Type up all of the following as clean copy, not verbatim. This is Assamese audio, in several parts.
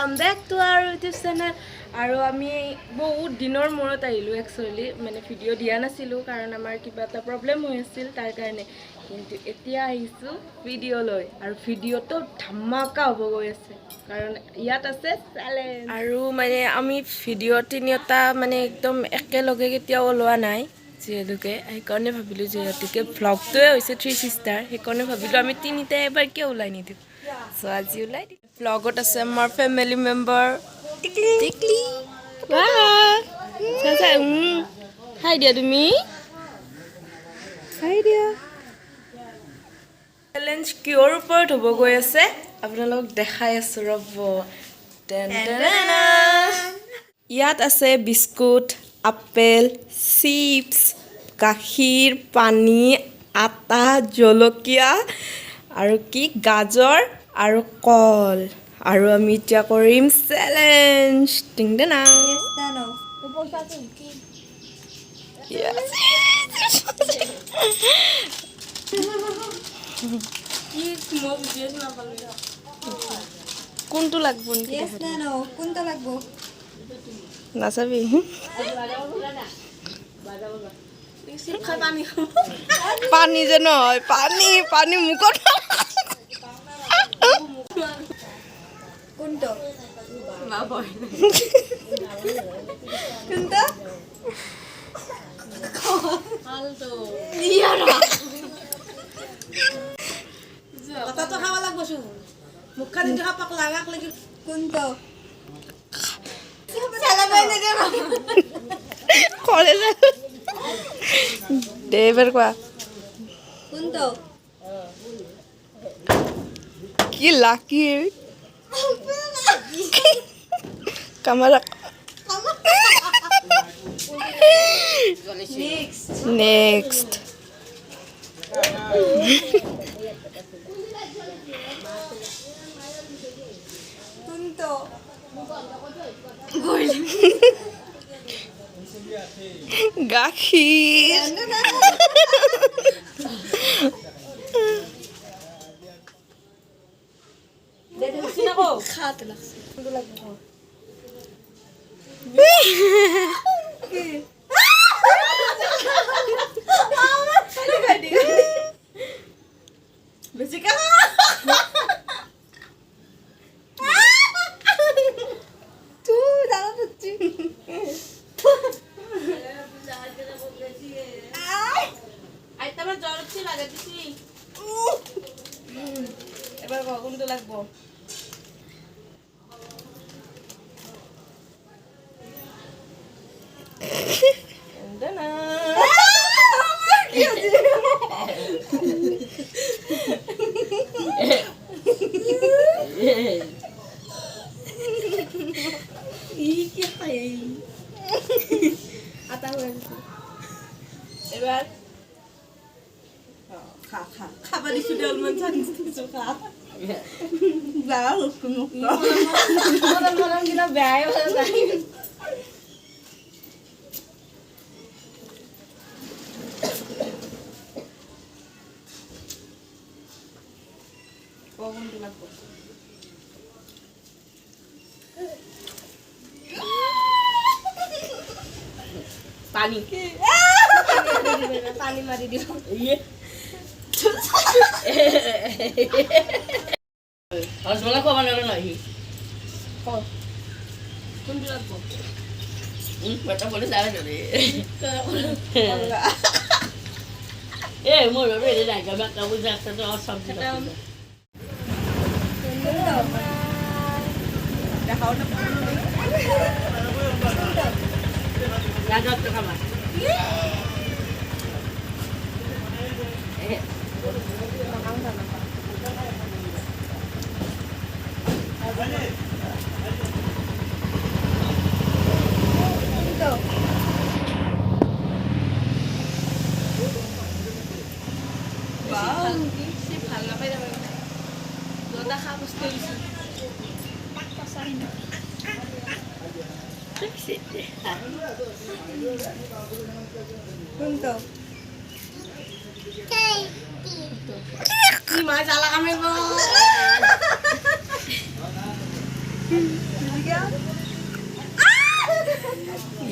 Welcome back to our YouTube channel और आमी बहुत दिनर मूरत आइलो एक्चुअली माने भिडिओ दिया नासिलो कारण आमार किबा एटा प्रॉब्लेम হৈ আছিল तार कारणे किन्तु एतिया आइसु भिडिओ लय और भिडिओ तो धमाका হ'ব গৈ আছে कारण ইয়াত আছে চ্যালেঞ্জ আৰু মানে আমি ভিডিও তিনিটা মানে একদম একেলগে কেতিয়াও লোৱা নাই যেহেতুকে সেইকাৰণে ভাবিলো যেহেতুকে ভ্লগটোৱে হৈছে থ্ৰী সিস্টাৰ সেইকাৰণে ভাবিলো আমি তিনিটা এবাৰ কিয় ওলাই নিদিও সো আজি ওলাই দিম vlogot আছে আমাৰ ফ্যামিলি মেম্বাৰ টিকলি বাহ চাচা হাই দিয়া তুমি হাই দিয়া চ্যালেঞ্জ কিয়ৰ ওপৰত হ'ব গৈ আছে আপোনালোক দেখাই আছো ৰব ইয়াত আছে বিস্কুট আপেল চিপস গাখীৰ পানী আটা জলকীয়া আৰু কি গাজৰ আৰু কল আৰু আমি এতিয়া কৰিম চ্যালেঞ্জ টিং দেনা কোনটো লাগব কোনটো লাগব নাচাবি পানী যে নহয় পানী পানী মুখত কোনটো না বই কোনটো আলতো ইয়ারা কথা তো খাওয়া লাগবো শুন মুখা দিন খাপাক লাগাক লাগি কোনটো চালা বাইনে দে কলেজ দেবার কোয়া কোনটো কি লাকি Kamera. Next. Punto. Gakhir. Khate lagse. এবার কখন তো লাগবো এবার খা খা খাবার দিছো দেল মন চাইছো খা বাও কোনো মন কিনা বেয়াই হয়ে যায় কখন তো লাগবে পানি পানি মারি দিল ইয়ে রসগোল্লা খাওয়া না নাই কোনটা লাগবো বেটা বলে সারা করে এ মোর রে না গবা কাবু যাচ্ছে তো সব দিতে দেখাও না রাজা তো খাবা Punto. Ini masalah kami, Bu.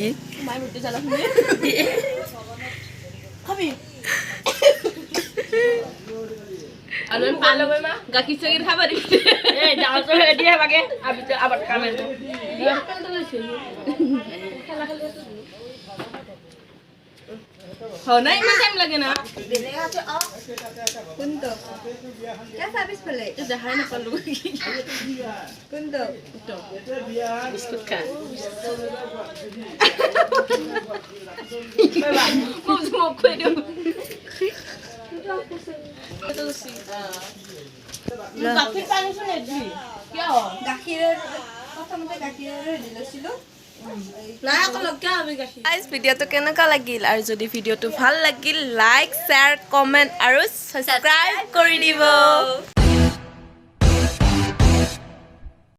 নেকি মাই মুটি জ্বালা খাবি আৰু পান লবই মা গাখীৰ চাগিৰ খাবা দি এই ডাঙৰ চৰ দিয়ে বাগে আবিতে আবার কামে খেলা খেলি নাই ইমান টাইম লাগে না কোনটো কে সার্ভিস ফেলে দেখাই নাপালো কোনটো বিস্কুট খা মোক খুৱাই দিওঁ গাখীৰ পানীচোন নেদি কিয় গাখীৰৰ প্ৰথমতে গাখীৰৰ দিলৈছিলো নাই আকৌ লগা আমি গাখীৰ গাইজ ভিডিঅ'টো কেনেকুৱা লাগিল আৰু যদি ভিডিঅ'টো ভাল লাগিল লাইক শ্বেয়াৰ কমেণ্ট আৰু ছাবস্ক্ৰাইব কৰি দিব